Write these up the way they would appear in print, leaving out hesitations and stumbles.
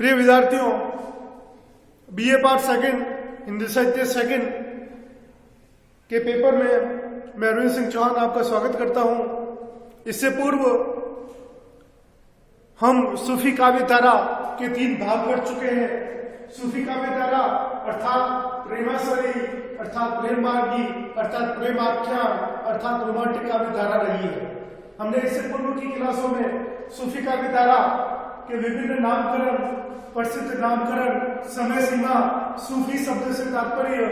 प्रिय विद्यार्थियों, BA part second Hindi साहित्य सेकंड के पेपर में मैं अरविंद सिंह चौहान आपका स्वागत करता हूं। इससे पूर्व हम सूफी काव्य धारा के 3 भाग कर चुके हैं। सूफी काव्य धारा अर्थात प्रेमाश्वरी, अर्थात प्रेम मार्गी, अर्थात प्रेमाख्यान, अर्थात रोमांटिक काव्य धारा रही है। हमने इससे पूर्व की क्लासों में सूफी काव्य धारा के विभिन्न नामकरण, प्रसिद्ध नामकरण, समय सीमा, सूफी शब्द से तात्पर्य,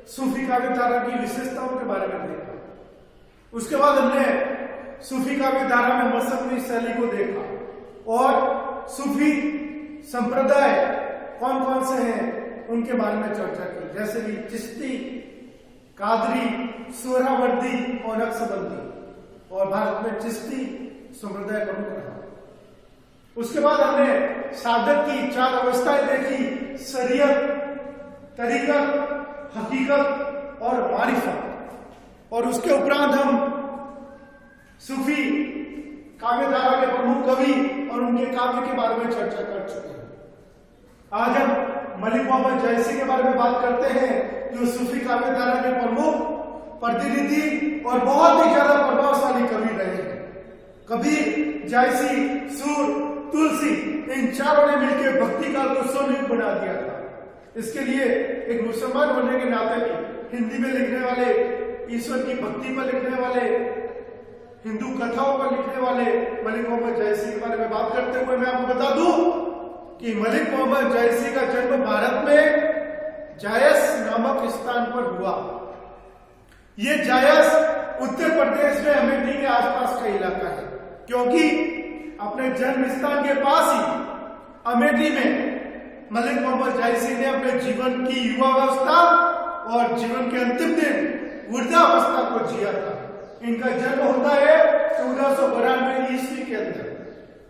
सूफी काव्य धारा की विशेषताओं के बारे में देखा। उसके बाद हमने सूफी काव्य धारा में मसनवी शैली को देखा और सूफी संप्रदाय कौन कौन से हैं उनके बारे में चर्चा की, जैसे कि चिश्ती, कादरी, सोहरावर्दी और नक्शबंदी। और भारत में चिश्ती संप्रदाय प्रमुख रहा। उसके बाद हमने साधक की 4 अवस्थाएं देखी, शरीयत, तरीकत, हकीकत और मारिफत। और उसके उपरांत हम सूफी काव्य धारा के प्रमुख कवि और उनके काव्य के बारे में चर्चा कर चुके हैं। आज हम मलिक मोहम्मद जैसी के बारे में बात करते हैं, जो सूफी काव्य धारा के प्रमुख प्रतिनिधि और बहुत ही ज्यादा प्रभावशाली कवि रहे हैं। कबीर, जायसी, सूर, तुलसी, इन चारों ने मिलकर भक्ति काल को स्वनिर्मित बना दिया था। इसके लिए एक मुसलमान बनने के नाते भी हिंदी में लिखने वाले, ईश्वर की भक्ति पर लिखने वाले, हिंदू कथाओं पर लिखने वाले मलिक मोहम्मद जैसी के बारे में बात करते हुए मैं आपको बता दूं कि मलिक मोहम्मद जैसी का जन्म भारत में जायस नामक स्थान पर हुआ। ये जायस उत्तर प्रदेश में अमेठी के आसपास का इलाका है, क्योंकि अपने जन्म स्थान के पास ही अमेठी में मलिक मोहम्मद जायसी ने अपने जीवन की युवावस्था और जीवन के अंतिम दिन वृद्धावस्था को जिया था। इनका जन्म होता है 1492 ईस्वी के अंदर।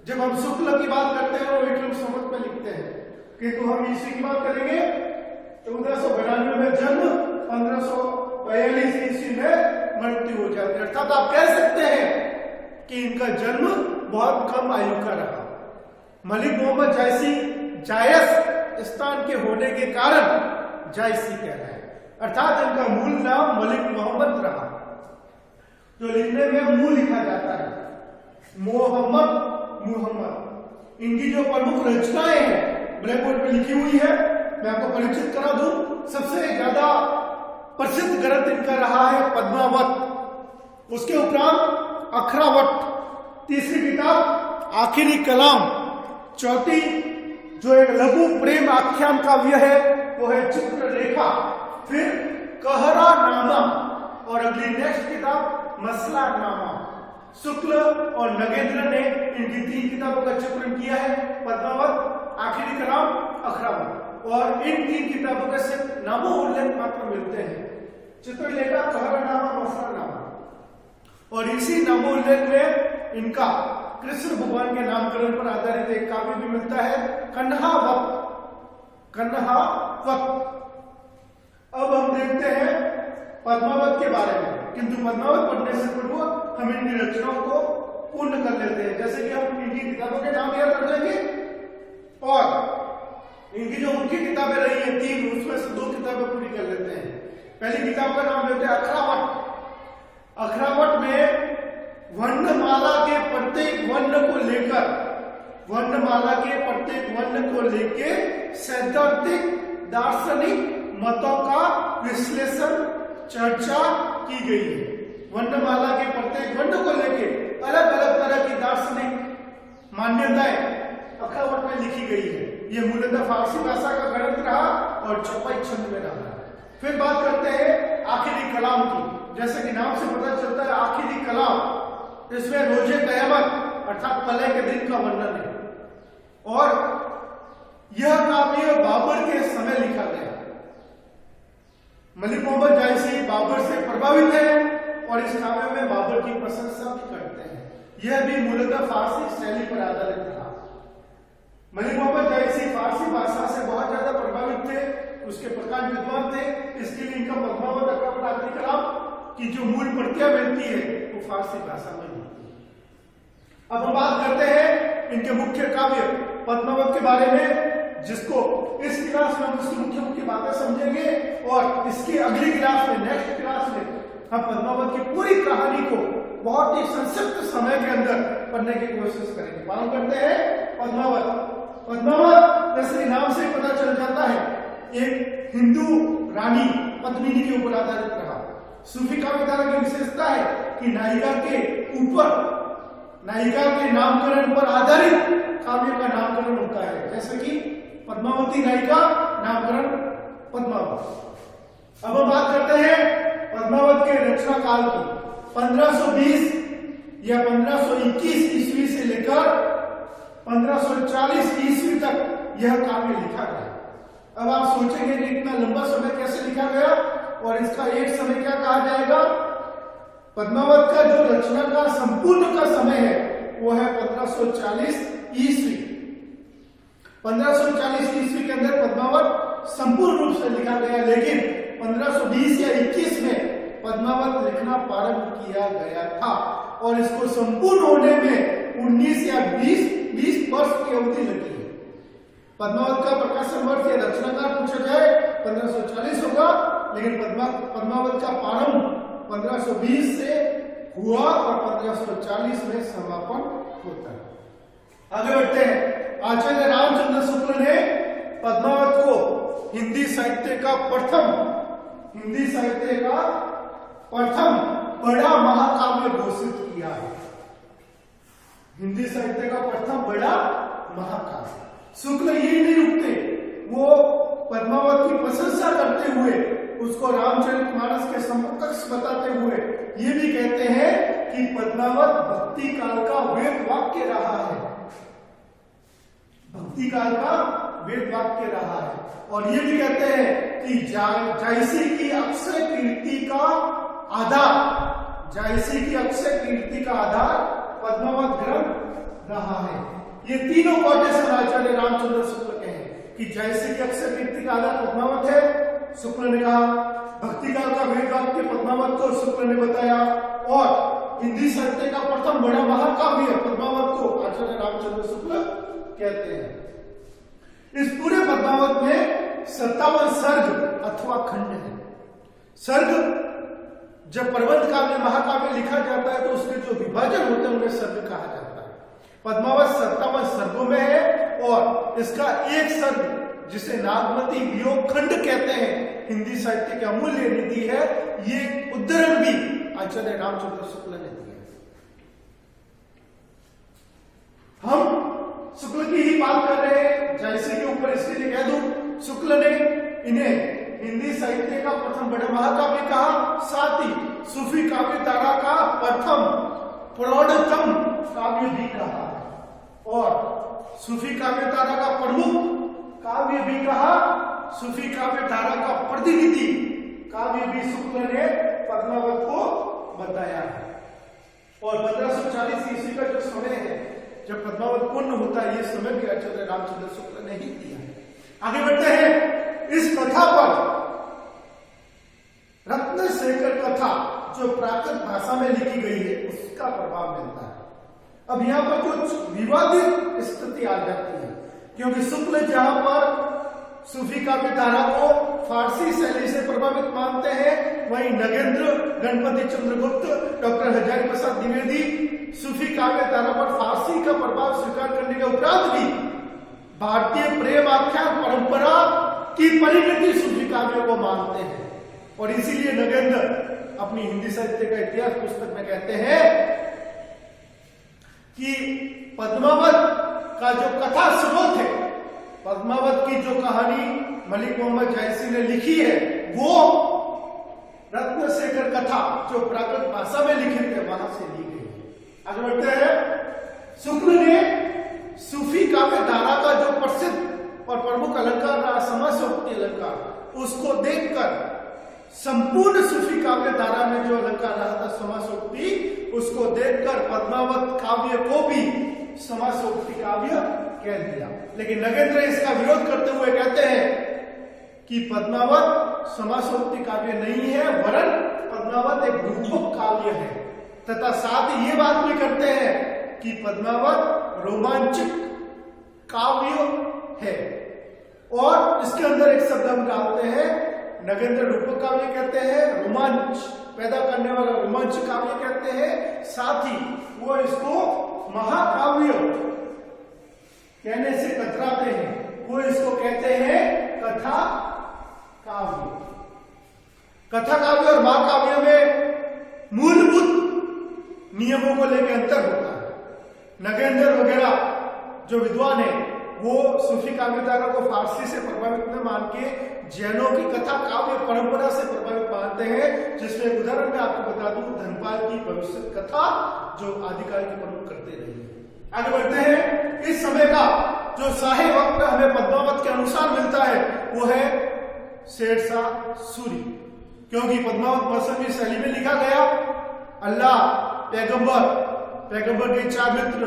जब हम शुक्ल की बात करते हैं और विक्रम संवत में लिखते हैं, किंतु हम ईस्वी की बात करेंगे 1492 में जन्म, 1542 ईस्वी में मृत्यु हो जाती है। अर्थात आप कह सकते हैं कि इनका जन्म बहुत कम आयु का रहा। मलिक मोहम्मद जैसी जायस स्थान के होने के कारण जायसी कहलाए, अर्थात इनका मूल नाम मलिक मोहम्मद रहा, जो लिखने में मुंह लिखा जाता है, मोहम्मद। इनकी जो प्रमुख रचनाएं हैं ब्लैक बोर्ड पे लिखी हुई है, मैं आपको परिचित करा दूं। सबसे ज्यादा प्रसिद्ध ग्रंथ इनका रहा है पद्मावत, उसके उपरांत अखरावट, तीसरी किताब आखिरी कलाम, चौथी जो एक लघु प्रेम आख्यान काव्य है वो है चित्रलेखा, फिर कहरा नामा और अगली नेक्स्ट किताब मसला नामा। शुक्ल और नगेंद्र ने इनकी 3 किताबों का चित्रण किया है, पद्मावत, आखिरी कलाम, अखरावत। और इन 3 किताबों का सिर्फ नामों उल्लेख मात्र मिलते हैं, चित्रलेखा, कहरा नामा, मसला नामा। और इसी नामोल्लेख में इनका कृष्ण भगवान के नामकरण पर आधारित एक काव्य भी मिलता है, कन्हावत। अब हम देखते हैं पद्मावत के बारे में, किंतु पद्मावत पढ़ने से पूर्व हम इनकी रचनाओं को पूर्ण कर लेते हैं। जैसे कि हम इनकी किताबों के नाम याद रख लेंगे और इनकी जो मुख्य किताबें रही हैं 3, उसमें से 2 किताबें पूरी कर लेते हैं। पहली किताब का नाम लेते हैं अखरावट। अखरावट में वर्णमाला के प्रत्येक वर्ण को लेकर सैद्धांतिक दार्शनिक मतों का विश्लेषण, चर्चा की गई है। वर्णमाला के प्रत्येक वर्ण को लेकर अलग अलग तरह की दार्शनिक मान्यताएं अखरावट में लिखी गई है। यह मूलतः फारसी भाषा का ग्रंथ रहा और चौपाई छंद में रहा। फिर बात करते हैं आखिरी कलाम की। जैसे कि नाम से पता चलता है आखिरी कलाम, इसमें रोजे कयामत अर्थात प्रलय के दिन का वर्णन है। और यह काव्य बाबर के समय लिखा गया। मलिक मोहम्मद जैसी बाबर से प्रभावित है और इस काव्य में बाबर की प्रशंसा भी करते हैं। यह भी मूलतः फारसी शैली पर आधारित रहा। मलिक मोहम्मद जैसी फारसी भाषा से बहुत ज्यादा प्रभावित थे, उसके प्रकांड विद्वान थे, इसके लिए इनका पद्मावत, अखरावत, आखिरी कलाम की जो मूल प्रतियां मिलती है वो फारसी भाषा में मिलती है। अब हम बात करते हैं इनके मुख्य काव्य पद्मावत के बारे में, जिसको इस क्लास में हम इसकी मुख्य मुख्य बातें समझेंगे और इसकी अगली क्लास में, नेक्स्ट क्लास में हम पद्मावत की पूरी कहानी को बहुत ही संक्षिप्त समय के अंदर पढ़ने की कोशिश करेंगे। मालूम करते हैं पद्मावत। पद्मावत जैसे नाम से पता चल जाता है, एक हिंदू रानी पद्मिनी के ऊपर आधारित रहा। सूफी काव्य धारा की विशेषता है कि नायिका के ऊपर, नायिका के नामकरण पर आधारित काव्य का नामकरण होता है, जैसे कि पद्मावती नायिका नामकरण पद्मावत। अब हम बात करते हैं पद्मावत के रचना काल की। 1520 या 1521 ईस्वी से लेकर 1540 ईस्वी तक यह काव्य लिखा गया। अब आप सोचेंगे कि इतना लंबा समय कैसे लिखा गया और इसका एक समय क्या कहा जाएगा। पद्मावत का जो रचना का संपूर्ण का समय है वो है 1540 ईस्वी। 1540 ईस्वी के अंदर पद्मावत संपूर्ण रूप से लिखा गया, लेकिन 1520 या 21 में पद्मावत लिखना प्रारंभ किया गया था और इसको संपूर्ण होने में 19 या 20 वर्ष की अवधि लगी है। पद्मावत का प्रकाशन वर्ष या रचनाकार पूछा जाए 1540 होगा, लेकिन पद्मावत का प्रारंभ 1520 से हुआ और 1540 में समापन होता है। आगे बढ़ते हैं। आचार्य रामचंद्र शुक्ल ने पद्मावत को हिंदी साहित्य का प्रथम बड़ा महाकाव्य घोषित किया है। हिंदी साहित्य का प्रथम बड़ा महाकाव्य। शुक्ल यही नहीं रुकते, वो पद्मावत की प्रशंसा करते हुए उसको रामचरितमानस के समकक्ष बताते हुए ये भी कहते हैं कि पद्मावत भक्ति काल का वेद वाक्य रहा है। भक्ति काल का वेद वाक्य रहा है और ये भी कहते हैं कि जायसी की अक्षय कीर्ति का आधार पद्मावत ग्रंथ रहा है। ये तीनों कोटेशन आचार्य रामचंद्र शुक्ल के हैं कि जैसे कि अक्षय कीर्ति का आधार पद्मावत है, शुक्ल ने कहा। भक्ति काल का वेद वाक्य पद्मावत को शुक्ल ने बताया और हिंदी साहित्य का प्रथम बड़ा महाकाव्य पद्मावत को आचार्य रामचंद्र शुक्ल कहते हैं। इस पूरे पद्मावत में 57 सर्ग अथवा खंड है। सर्ग जब प्रबंध काव्य महाकाव्य लिखा जाता है तो उसके जो विभाजन होते हैं उन्हें सर्ग कहा जाता है। पद्मावत 57 सर्गों में है और इसका एक सर्ग जिसे नागमती वियोग खंड कहते हैं, हिंदी साहित्य की अमूल्य निधि है। ये उद्धरण भी आचार्य रामचंद्र शुक्ल ने दिया। हम शुक्ल की ही बात कर रहे हैं, जैसे के ऊपर इसके लिए कह दूं, शुक्ल ने इन्हें हिंदी साहित्य का प्रथम बड़ा महाकाव्य कहा, साथ ही सूफी काव्य धारा का प्रथम प्रौढ़तम काव्य भी कहा और सूफी काव्य धारा का प्रमुख काव्य भी कहा। सूफी काव्य धारा का प्रतिनिधि काव्य भी शुक्ल ने पद्मावत को बताया है। और 1540 ईस्वी का जो समय है जब पद्मावत पूर्ण होता है, ये समय भी आचार्य रामचंद्र शुक्ल ने ही दिया है। आगे बढ़ते हैं। इस कथा पर रत्नशेखर कथा जो प्राकृत भाषा में लिखी गई है उसका प्रभाव मिलता है। अब यहाँ पर कुछ विवादित स्थिति आ जाती है, क्योंकि शुक्ल जहां पर सूफी काव्य धारा को फारसी शैली से प्रभावित मानते हैं, वहीं नगेंद्र, गणपति चंद्रगुप्त, डॉक्टर हजारी प्रसाद द्विवेदी सूफी काव्य धारा पर फारसी का प्रभाव स्वीकार करने के उपरांत भी भारतीय प्रेम आख्यान परंपरा की परिणति सूफी काव्यों को मानते हैं। और इसीलिए नगेंद्र अपनी हिंदी साहित्य का इतिहास पुस्तक में कहते हैं कि पद्मावत का जो कथा स्रोत है, पद्मावत की जो कहानी मलिक मोहम्मद जायसी ने लिखी है, वो रत्नशेखर कथा जो प्राकृत भाषा में लिखी है वहां से ली गई है। आगे बढ़ते हैं। शुक्ल ने सूफी काव्य धारा का जो प्रसिद्ध और प्रमुख अलंकार रहा समासोक्ति अलंकार, उसको देखकर संपूर्ण सूफी काव्य धारा में जो अलंकार रहा था समासोक्ति, उसको देखकर पद्मावत काव्य को भी समासोक्ति काव्य कह दिया। लेकिन नगेंद्र इसका विरोध करते हुए कहते हैं कि पद्मावत समासोक्ति काव्य नहीं है, वरन पद्मावत एक रूपक काव्य है, तथा साथ ही ये बात भी करते हैं कि पद्मावत रोमांचक काव्य है। और इसके अंदर एक शब्द हम डालते हैं, नगेंद्र रूपक काव्य कहते हैं, रोमांच पैदा करने वाला रोमांच काव्य कहते हैं। साथ ही वो इसको महाकाव्य कहने से कतराते हैं, वो इसको कहते हैं कथा काव्य। कथा काव्य और महाकाव्य में मूलभूत नियमों को लेकर अंतर होता है। नगेंद्र वगैरह जो विद्वान है वो सूफी काव्यधारा को फारसी से प्रभावित न मान के जैनों की कथा काव्य परंपरा से प्रभावित मानते हैं, जिसमें एक उदाहरण मैं आपको बता दूं, धनपाल की भविष्य कथा जो आदिकाल के प्रमुख करते रहे। आगे बढ़ते हैं। इस समय का जो शाही वक्त हमें पद्मावत के अनुसार मिलता है वो है शेरशाह सूरी, क्योंकि पद्मावत मौसमी शैली में लिखा गया। अल्लाह पैगंबर के 4 मित्र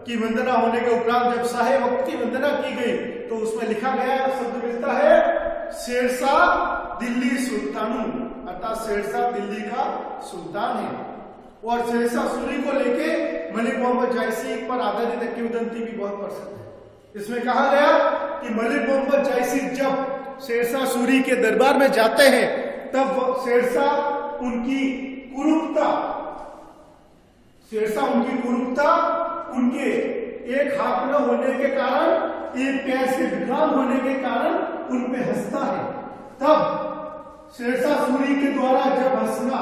की वंदना होने के उपरांत जब शाही वक्त की वंदना की गई तो उसमें लिखा गया शब्द मिलता है शेरशाह दिल्ली सुल्तानू, अर्थात शेरशाह दिल्ली का सुल्तान है। और शेरशाह सूरी को लेके मलिक मोहम्मद जायसी पर आधारित एक किंवदंती भी बहुत प्रसिद्ध है। इसमें कहा गया कि मलिक मोहम्मद जायसी जब शेरशाह सूरी के दरबार में जाते हैं तब शेरशाह उनकी कुरूपता उनके एक हाथ न होने के कारण, एक पैर से विकलांग होने के कारण उन पे हंसता है। तब शेरशाह सूरी के द्वारा जब हंसना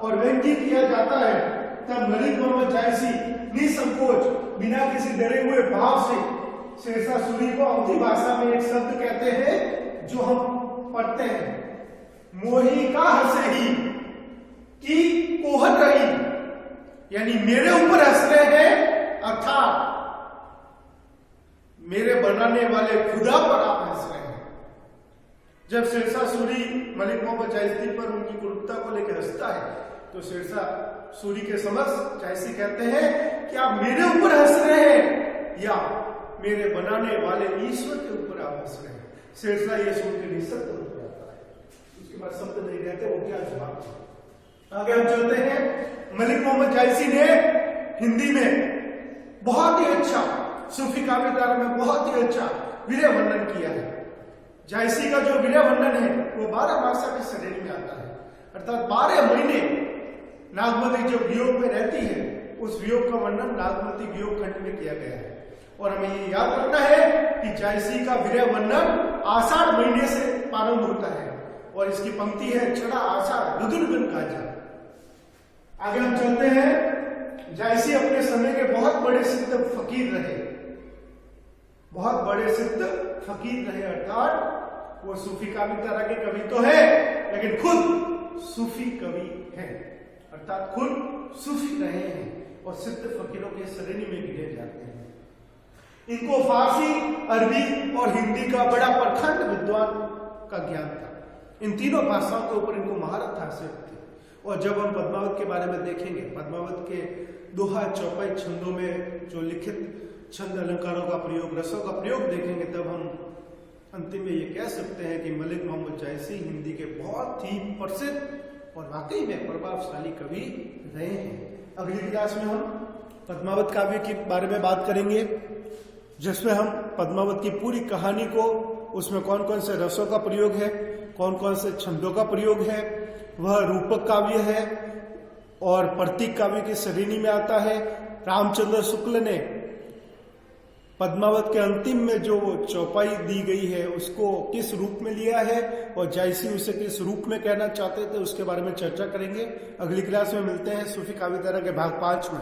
और व्यंग्य किया जाता है तब मलिक मोहम्मद जायसी निसंकोच बिना किसी डरे हुए भाव से शेरशाह सूरी को अवधी भाषा में एक शब्द कहते हैं जो हम पढ़ते हैं, मोही का हंसे ही की कोहत रही, यानी मेरे ऊपर हंस रहे हैं, अर्थात मेरे बनाने वाले खुदा पर आप हंस रहे हैं। जब शेरशाह सूरी मलिक मोहम्मद जायसी पर उनकी क्रूरता को लेकर हंसता है तो शेरशाह सूरी के समक्ष जायसी कहते हैं कि आप मेरे ऊपर हंस रहे हैं या मेरे बनाने वाले ईश्वर के ऊपर आप हंस रहे हैं। शेरशाह ये सुन के निःशब्द हो जाता है, उसके बाद शब्द नहीं रहते, वो क्या जवाब। आगे हम चलते हैं। मलिक मोहम्मद जायसी ने हिंदी में बहुत ही अच्छा, सूफी काव्यधारा में बहुत ही अच्छा वीर्य वर्णन किया है। जायसी का जो वीर्य वर्णन है वो 12 मासा की श्रेणी में आता है, अर्थात 12 महीने नागमती जब वियोग में रहती है उस वियोग का वर्णन नागमती वियोग खंड में किया गया है। और हमें ये याद रखना है कि जायसी का वीर्य वर्णन आषाढ़ महीने से प्रारंभ होता है और इसकी पंक्ति है छड़ा आषाढ़ रुद्रगण काजा। आगे हम चलते हैं। जायसी अपने समय के बहुत बड़े सिद्ध फकीर रहे, अर्थात वो सूफी काव्यधारा के कवि तो है लेकिन खुद सूफी कवि हैं, अर्थात खुद सूफी रहे हैं और सिद्ध फकीरों के श्रेणी में गिने जाते हैं। इनको फारसी, अरबी और हिंदी का बड़ा प्रखंड विद्वान का ज्ञान था। इन तीनों भाषाओं के ऊपर इनको महारत हासिल थी। और जब हम पद्मावत के बारे में देखेंगे, पद्मावत के दोहा चौपाई छंदों में जो लिखित छंद अलंकारों का प्रयोग, रसों का प्रयोग देखेंगे, तब हम अंतिम में ये कह सकते हैं कि मलिक मोहम्मद जायसी हिंदी के बहुत ही प्रसिद्ध और वाकई में प्रभावशाली कवि रहे हैं। अगली क्लास में हम पद्मावत काव्य के बारे में बात करेंगे, जिसमें हम पद्मावत की पूरी कहानी को, उसमें कौन कौन से रसों का प्रयोग है, कौन कौन से छंदों का प्रयोग है, वह रूपक काव्य है और प्रतीक काव्य की श्रेणी में आता है। रामचंद्र शुक्ल ने पद्मावत के अंतिम में जो चौपाई दी गई है उसको किस रूप में लिया है और जायसी उसे किस रूप में कहना चाहते थे, उसके बारे में चर्चा करेंगे। अगली क्लास में मिलते हैं सूफी काव्यधारा के भाग 5 में।